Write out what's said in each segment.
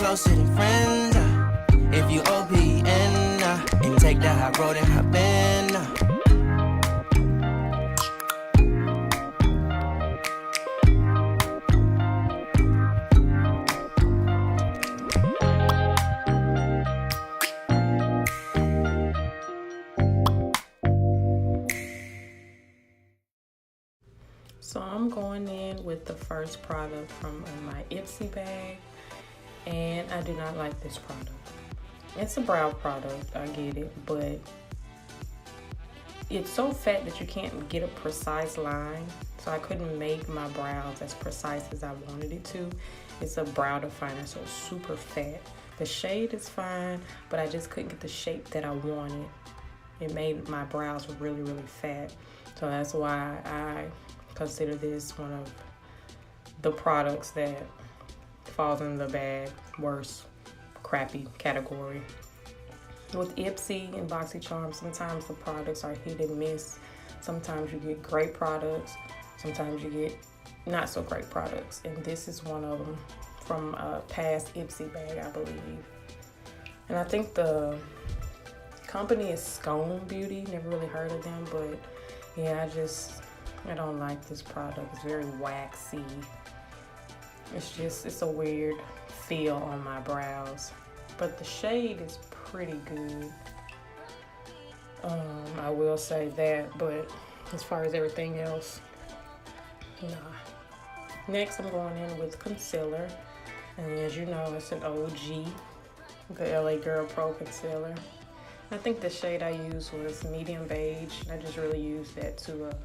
closer than friends. If you OPN and take the high road and hop in. So I'm going in with the first product from my Ipsy bag, and I do not like this product. It's a brow product, I get it, but it's so fat that you can't get a precise line, so I couldn't make my brows as precise as I wanted it to. It's a brow definer, so it's super fat. The shade is fine, but I just couldn't get the shape that I wanted. It made my brows really, really fat, so that's why I consider this one of the products that falls in the bad, worse, crappy category. With Ipsy and Boxycharm, sometimes the products are hit and miss. Sometimes you get great products, sometimes you get not so great products, and this is one of them from a past Ipsy bag, I believe. And I think the company is Scone Beauty. Never really heard of them, but yeah, I don't like this product. It's very waxy. It's a weird feel on my brows. But the shade is pretty good. I will say that, but as far as everything else, nah. Next, I'm going in with concealer. And as you know, it's an OG, the LA Girl Pro Concealer. I think the shade I used was medium beige. I just really used that to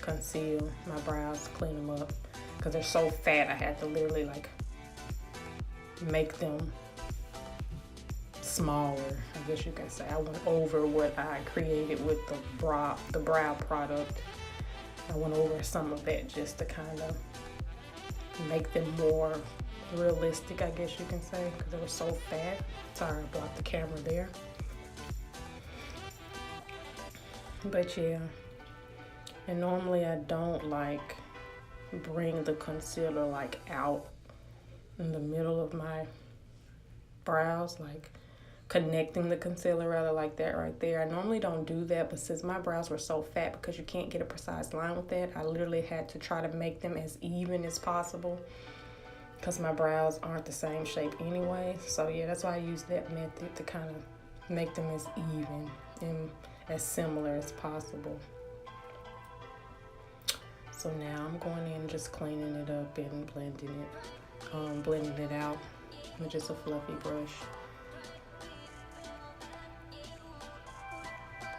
conceal my brows, clean them up, because they're so fat. I had to literally like make them smaller, I guess you can say. I went over what I created with the brow product. I went over some of that just to kind of make them more realistic, I guess you can say, because they were so fat. Sorry, I blocked the camera there. But yeah, and normally I don't like bring the concealer like out in the middle of my brows, like connecting the concealer rather, like that right there. I normally don't do that, but since my brows were so fat, because you can't get a precise line with that, I literally had to try to make them as even as possible, because my brows aren't the same shape anyway. So yeah, that's why I use that method to kind of make them as even and as similar as possible. So now I'm going in just cleaning it up and blending it out with just a fluffy brush.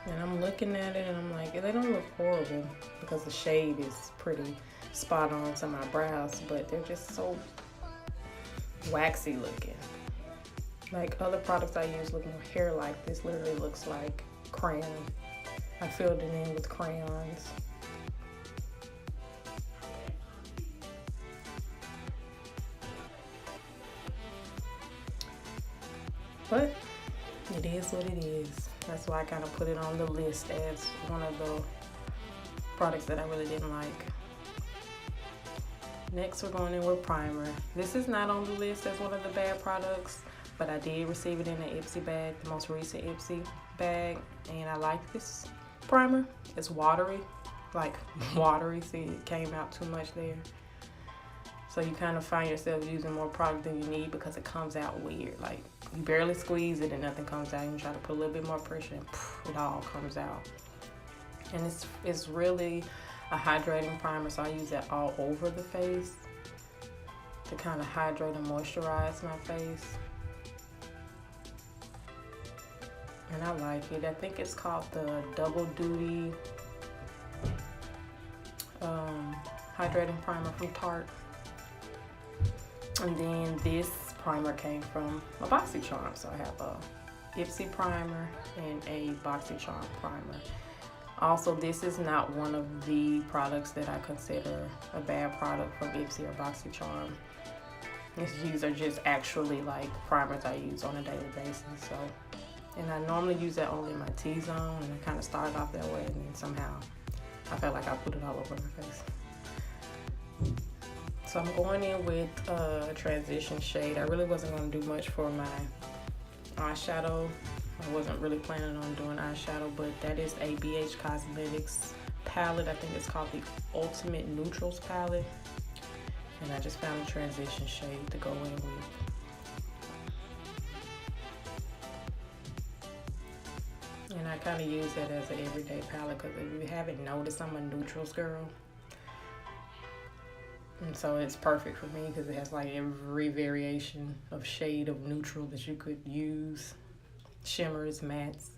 And I'm looking at it and I'm like, they don't look horrible, because the shade is pretty spot on to my brows, but they're just so waxy looking. Like other products I use look more hair-like. This literally looks like crayon. I filled it in with crayons. But it is what it is. That's why I kind of put it on the list as one of the products that I really didn't like. Next, we're going in with primer. This is not on the list as one of the bad products, but I did receive it in the Ipsy bag, the most recent Ipsy bag, and I like this primer. It's watery, like watery. See, it came out too much there. So you kind of find yourself using more product than you need, because it comes out weird. Like you barely squeeze it and nothing comes out. You try to put a little bit more pressure and poof, it all comes out. And it's really a hydrating primer, so I use that all over the face to kind of hydrate and moisturize my face. And I like it. I think it's called the Double Duty hydrating primer from Tarte. And then this primer came from a Boxycharm. So I have a Ipsy primer and a Boxycharm primer. Also, this is not one of the products that I consider a bad product from Ipsy or Boxycharm. These are just actually like primers I use on a daily basis. So, and I normally use that only in my T-zone, and I kind of started off that way, and then somehow I felt like I put it all over my face. So I'm going in with a transition shade. I really wasn't going to do much for my eyeshadow. I wasn't really planning on doing eyeshadow, but that is a BH Cosmetics palette. I think it's called the Ultimate Neutrals palette. And I just found a transition shade to go in with. And I kind of use that as an everyday palette because if you haven't noticed, I'm a neutrals girl. And so it's perfect for me because it has like every variation of shade of neutral that you could use. Shimmers, mattes,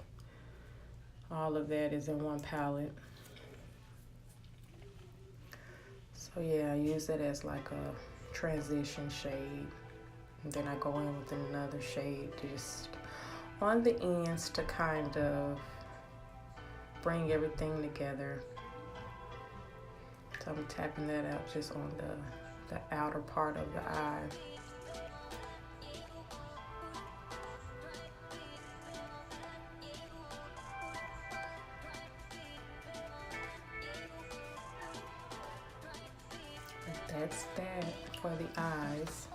all of that is in one palette. So yeah, I use it as like a transition shade. And then I go in with another shade just on the ends to kind of bring everything together. So I'm tapping that out just on the outer part of the eye. That's that for the eyes.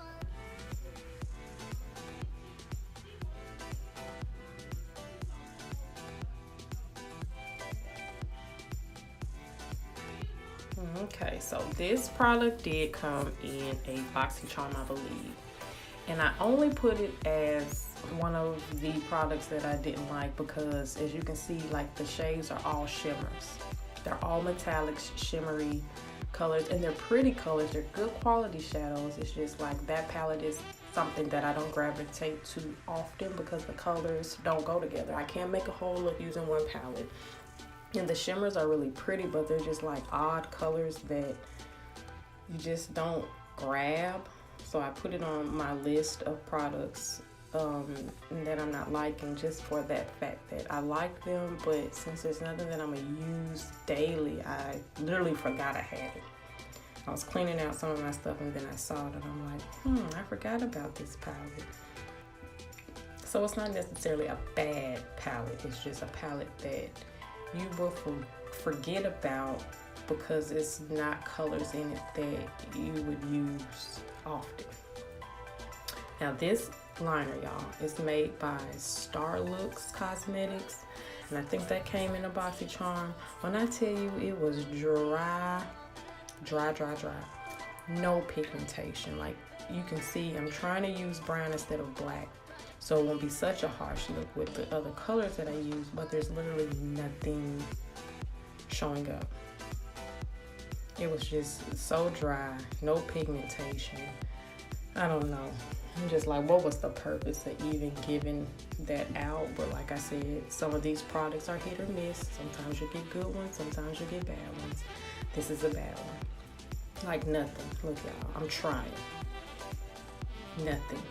Okay, so this product did come in a Boxycharm, I believe. And I only put it as one of the products that I didn't like because, as you can see, like the shades are all shimmers. They're all metallics, shimmery colors, and they're pretty colors. They're good quality shadows. It's just like that palette is something that I don't gravitate to often because the colors don't go together. I can't make a whole look using one palette. And the shimmers are really pretty, but they're just like odd colors that you just don't grab. So I put it on my list of products that I'm not liking just for that fact that I like them, but since there's nothing that I'm gonna use daily, I literally forgot I had it. I was cleaning out some of my stuff and then I saw it and I'm like, I forgot about this palette. So it's not necessarily a bad palette, it's just a palette that you will forget about because it's not colors in it that you would use often. Now this liner, y'all, is made by Starlooks Cosmetics, and I think that came in a Boxycharm. When I tell you it was dry, no pigmentation. Like you can see, I'm trying to use brown instead of black, so it won't be such a harsh look with the other colors that I use, but there's literally nothing showing up. It was just so dry, no pigmentation. I don't know. I'm just like, what was the purpose of even giving that out? But like I said, some of these products are hit or miss. Sometimes you get good ones, sometimes you get bad ones. This is a bad one. Like nothing. Look, y'all, I'm trying. Nothing.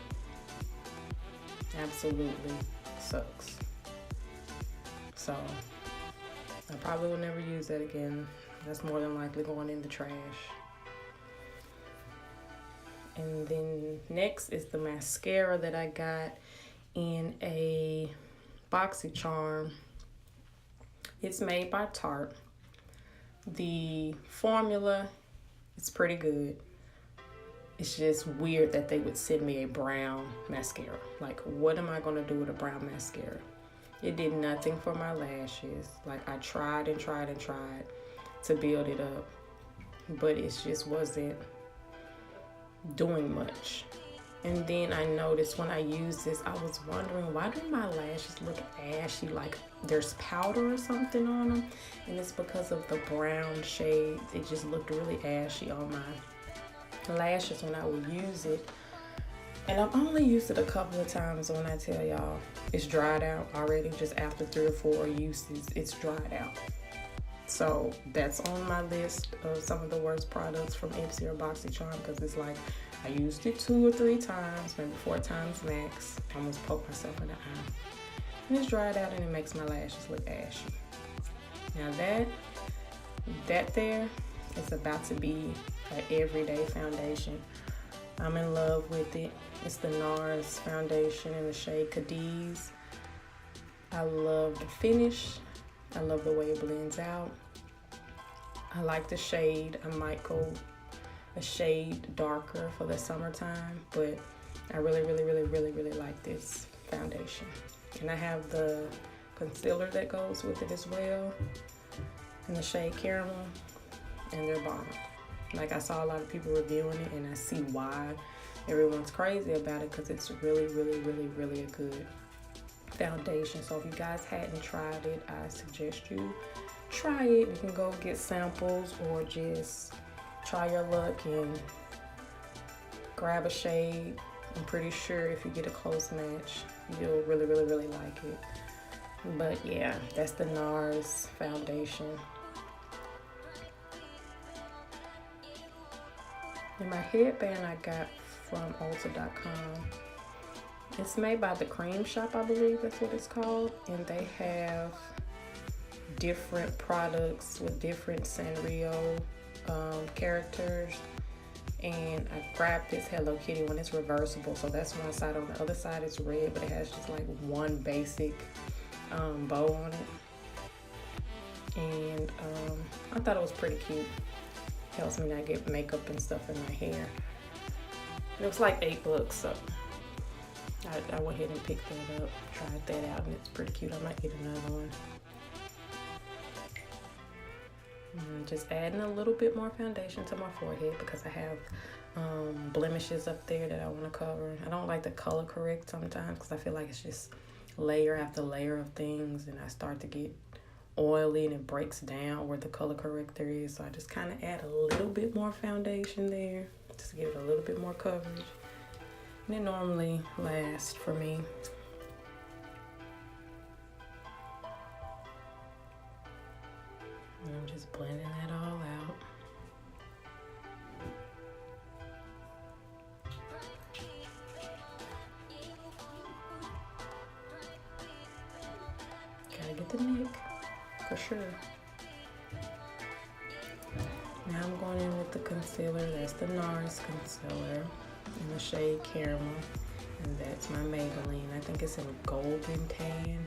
Absolutely sucks. So I probably will never use that again. That's more than likely going in the trash. And then next is the mascara that I got in a Boxycharm. It's made by Tarte. The formula is pretty good. It's just weird that they would send me a brown mascara. Like, what am I gonna do with a brown mascara? It did nothing for my lashes. Like, I tried and tried and tried to build it up, but it just wasn't doing much. And then I noticed when I used this, I was wondering, why do my lashes look ashy, like there's powder or something on them? And it's because of the brown shade. It just looked really ashy on my lashes when I would use it. And I've only used it a couple of times. When I tell y'all it's dried out already, just after 3 or 4 uses, it's dried out. So that's on my list of some of the worst products from Ipsy or Boxycharm, because it's like I used it 2 or 3 times, maybe 4 times max. I almost poked myself in the eye. And it's dried out and it makes my lashes look ashy. Now that there is about to be an everyday foundation. I'm in love with it. It's the NARS foundation in the shade Cadiz. I love the finish. I love the way it blends out. I like the shade. I might go a shade darker for the summertime, but I really like this foundation. And I have the concealer that goes with it as well in the shade Caramel, and they're bomb. Like, I saw a lot of people reviewing it, and I see why everyone's crazy about it, because it's really a good foundation. So if you guys hadn't tried it, I suggest you try it. You can go get samples or just try your luck and grab a shade. I'm pretty sure if you get a close match, you'll really like it. But yeah, that's the NARS foundation. And my headband I got from Ulta.com. It's made by the Cream Shop, I believe that's what it's called. And they have different products with different Sanrio characters. And I grabbed this Hello Kitty one. It's reversible, so that's one side. On the other side it's red, but it has just like one basic bow on it. And I thought it was pretty cute. Helps me not get makeup and stuff in my hair. It was like $8, so I went ahead and picked that up, tried that out, and it's pretty cute. I might get another one. Just adding a little bit more foundation to my forehead because I have blemishes up there that I want to cover. I don't like to color correct sometimes because I feel like it's just layer after layer of things, and I start to get oily and it breaks down where the color corrector is. So I just kind of add a little bit more foundation there just to give it a little bit more coverage. And it normally lasts for me. And I'm just blending that all out. Gotta get the neck, for sure. Now I'm going in with the concealer. That's the NARS concealer in the shade Caramel. And that's my Maybelline. I think it's in Golden Tan.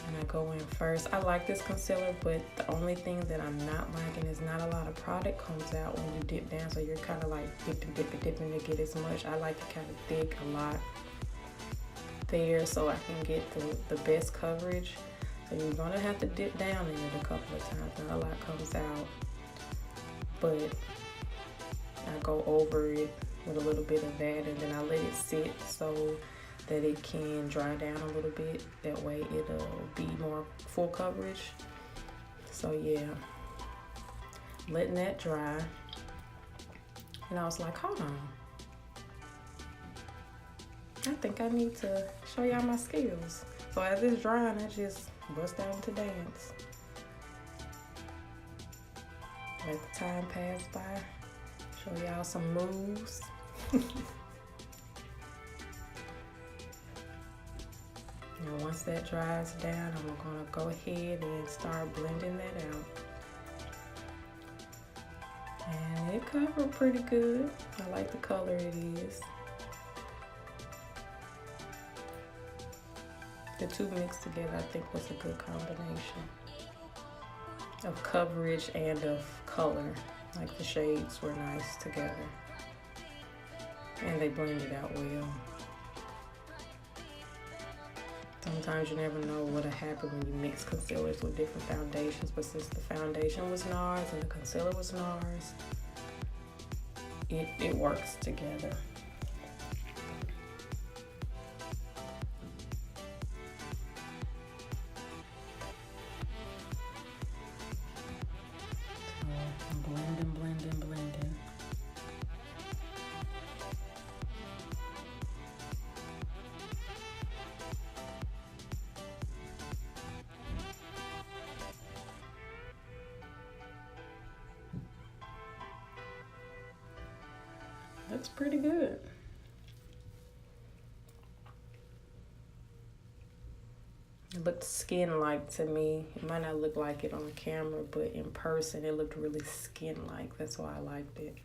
And I go in first. I like this concealer, but the only thing that I'm not liking is not a lot of product comes out when you dip down. So you're kind of like dipping to get as much. I like to kind of thick a lot there so I can get the best coverage. So you're gonna have to dip down in it a couple of times. Not a lot comes out, but I go over it with a little bit of that, and then I let it sit so that it can dry down a little bit. That way it'll be more full coverage. So yeah, letting that dry. And I was like, hold on, I think I need to show y'all my skills. So as it's drying, I just bust out into dance. Let the time pass by. Show y'all some moves. And once that dries down, I'm gonna go ahead and start blending that out. And it covered pretty good. I like the color it is. The two mixed together, I think, was a good combination of coverage and of color. Like the shades were nice together. And they blended out well. Sometimes you never know what'll happen when you mix concealers with different foundations, but since the foundation was NARS and the concealer was NARS, it works together. So I'm blending. That's pretty good. It looked skin-like to me. It might not look like it on camera, but in person it looked really skin-like. That's why I liked it.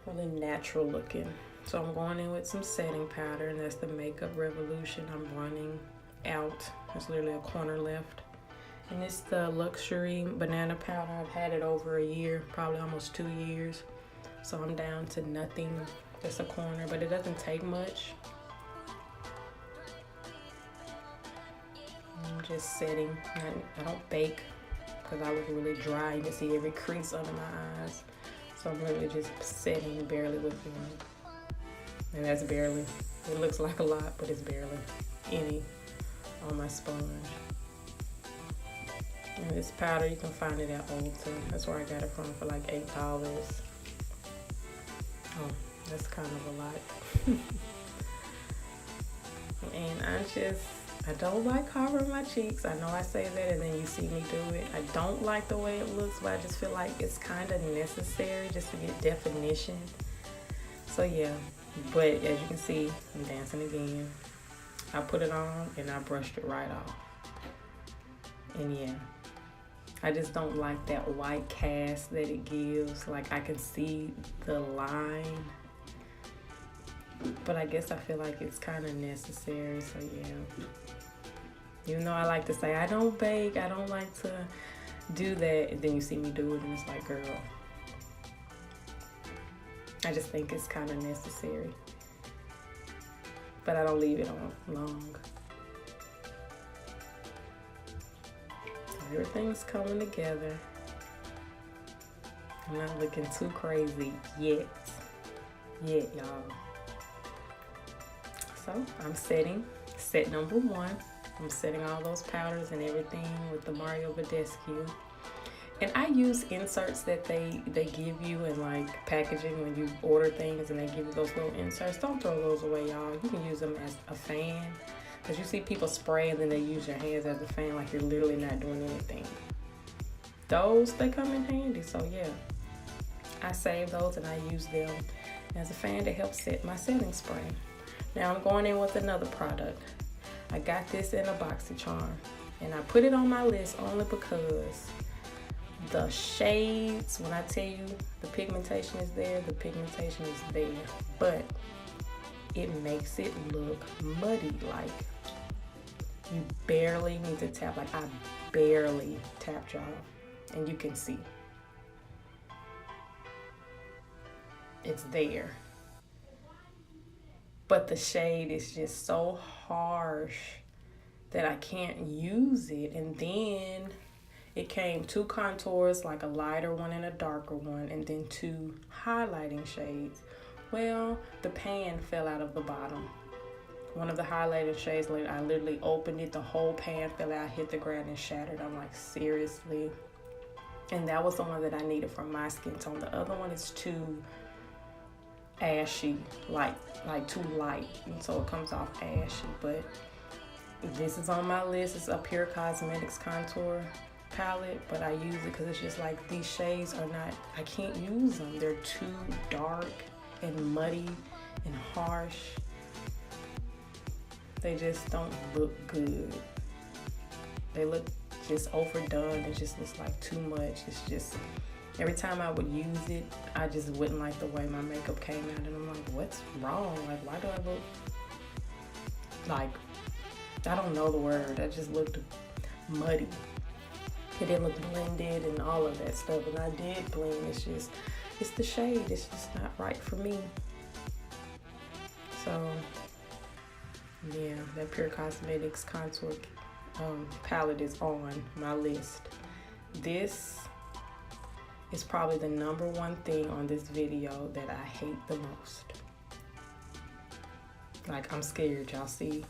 Really natural looking. So I'm going in with some setting powder, and that's the Makeup Revolution. I'm running out. There's literally a corner left. And it's the Luxury Banana Powder. I've had it over a year, probably almost 2 years. So I'm down to nothing, just a corner, but it doesn't take much. I'm just setting. I don't bake because I look really dry. You can see every crease under my eyes. So I'm really just setting barely with one. And that's barely. It looks like a lot, but it's barely any on my sponge. And this powder, you can find it at Ulta. That's where I got it from for like $8. Oh, that's kind of a lot. And I don't like covering my cheeks. I know I say that and then you see me do it. I don't like the way it looks, but I just feel like it's kind of necessary just to get definition. So yeah, but as you can see, I'm dancing again. I put it on and I brushed it right off. And yeah, I just don't like that white cast that it gives. Like I can see the line. But I guess I feel like it's kind of necessary, so yeah. Even though I like to say I don't bake, I don't like to do that, and then you see me do it and it's like, girl. I just think it's kind of necessary. But I don't leave it on long. Everything's coming together. I'm not looking too crazy yet. Yet, y'all. So I'm setting set number 1. I'm setting all those powders and everything with the Mario Badescu. And I use inserts that they give you in like packaging when you order things, and they give you those little inserts. Don't throw those away, y'all. You can use them as a fan, because you see people spray and then they use your hands as a fan like you're literally not doing anything. Those, they come in handy, so yeah. I save those and I use them as a fan to help set my setting spray. Now I'm going in with another product. I got this in a Boxycharm, and I put it on my list only because the shades, when I tell you the pigmentation is there, the pigmentation is there, but it makes it look muddy. Like you barely need to tap. Like I barely tapped, y'all, and you can see it's there. But the shade is just so harsh that I can't use it. And then it came 2 contours, like a lighter one and a darker one, and then 2 highlighting shades. Well, the pan fell out of the bottom. One of the highlighting shades, I literally opened it, the whole pan fell out, hit the ground and shattered. I'm like, seriously? And that was the one that I needed for my skin tone. The other one is too ashy, like too light, and so it comes off ashy. But this is on my list. It's a Pure Cosmetics contour palette, but I use it because it's just like these shades are not, I can't use them. They're too dark and muddy and harsh. They just don't look good. They look just overdone. It just looks like too much. It's just, every time I would use it, I just wouldn't like the way my makeup came out, and I'm like, what's wrong? Like, why do I look like, I don't know the word. I just looked muddy. It didn't look blended and all of that stuff, and I did blend. It's the shade. It's just not right for me. So, yeah, that Pure Cosmetics contour palette is on my list. This is probably the #1 thing on this video that I hate the most. Like, I'm scared, y'all see?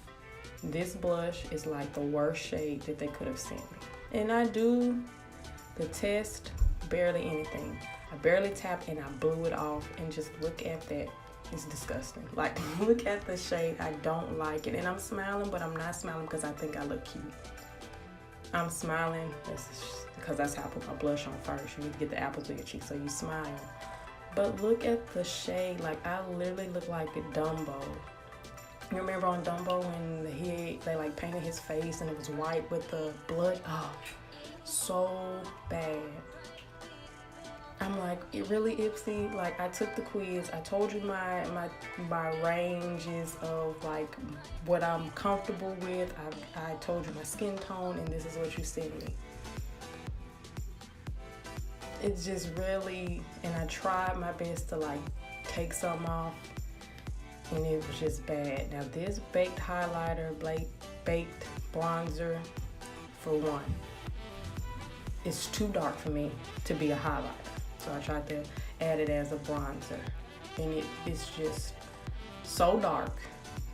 This blush is like the worst shade that they could have sent me. And I do the test, barely anything. I barely tapped and I blew it off, and just look at that. It's disgusting. Like, look at the shade. I don't like it. And I'm smiling, but I'm not smiling because I think I look cute. I'm smiling because that's how I put my blush on first. You need to get the apples of your cheeks so you smile. But look at the shade. Like, I literally look like a Dumbo. You remember on Dumbo when they like painted his face and it was white with the blood? Oh, so bad. I'm like, it really, Ipsy? Like, I took the quiz. I told you my ranges of like what I'm comfortable with. I told you my skin tone, and this is what you sent me. It's just really, and I tried my best to like take some off, and it was just bad. Now this baked highlighter, baked bronzer, for one, it's too dark for me to be a highlighter. So I tried to add it as a bronzer, and it's just so dark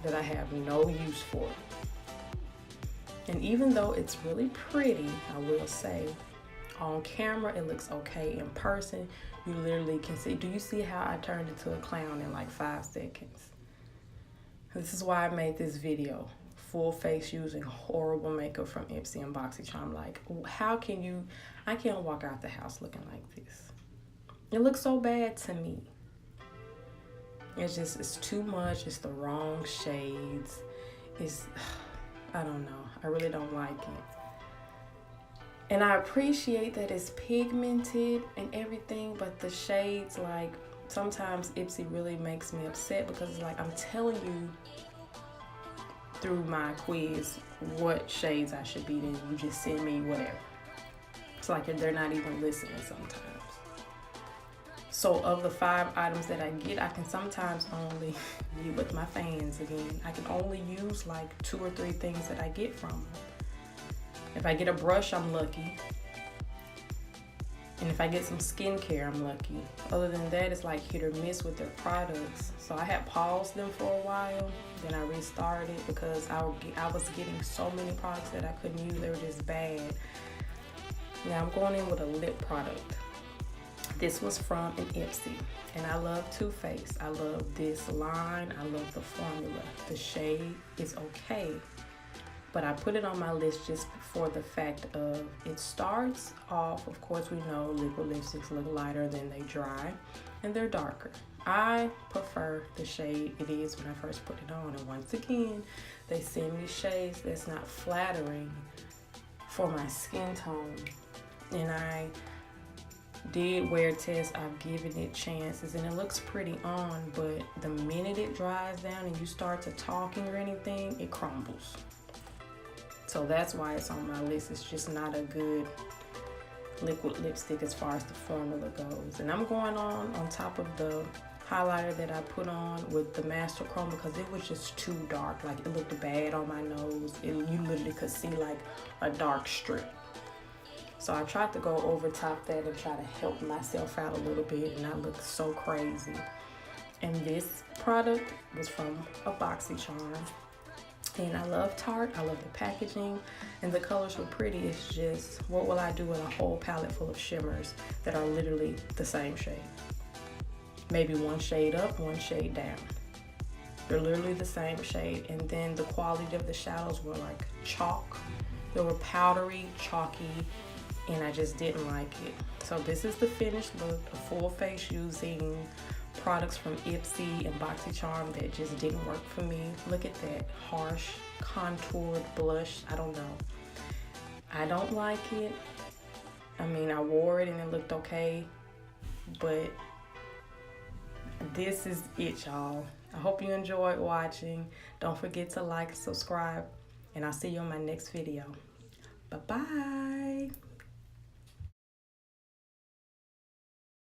that I have no use for it. And even though it's really pretty, I will say, on camera it looks okay. In person, you literally can see. Do you see how I turned into a clown in like 5 seconds? This is why I made this video. Full face using horrible makeup from Ipsy and Boxycharm. Like, how can you, I can't walk out the house looking like this. It looks so bad to me. It's too much. It's the wrong shades. I don't know. I really don't like it. And I appreciate that it's pigmented and everything, but the shades, like, sometimes Ipsy really makes me upset because it's like, I'm telling you through my quiz what shades I should be in. You just send me whatever. It's like they're not even listening sometimes. So of the 5 items that I get, I can sometimes only, be with my fans again, I can only use like 2 or 3 things that I get from them. If I get a brush, I'm lucky. And if I get some skincare, I'm lucky. Other than that, it's like hit or miss with their products. So I had paused them for a while, then I restarted because I was getting so many products that I couldn't use. They were just bad. Now I'm going in with a lip product. This was from an Ipsy, and I love Too Faced. I love this line. I love the formula. The shade is okay, but I put it on my list just for the fact of it starts off, of course we know liquid lipsticks look lighter than they dry, and they're darker. I prefer the shade it is when I first put it on, and once again, they send me shades that's not flattering for my skin tone, and I did wear tests. I've given it chances, and it looks pretty on, but the minute it dries down and you start to talking or anything, it crumbles. So that's why it's on my list. It's just not a good liquid lipstick as far as the formula goes. And I'm going on top of the highlighter that I put on with the Master Chrome because it was just too dark. Like, it looked bad on my nose. You literally could see like a dark strip. So I tried to go over top that and try to help myself out a little bit, and I looked so crazy. And this product was from a Boxycharm. And I love Tarte. I love the packaging, and the colors were pretty. It's just, what will I do with a whole palette full of shimmers that are literally the same shade? Maybe one shade up, one shade down. They're literally the same shade. And then the quality of the shadows were like chalk. They were powdery, chalky, and I just didn't like it. So this is the finished look, a full face using products from Ipsy and Boxycharm that just didn't work for me. Look at that harsh contoured blush. I don't know. I don't like it. I mean, I wore it and it looked okay, but this is it, y'all. I hope you enjoyed watching. Don't forget to like, subscribe, and I'll see you on my next video. Bye-bye.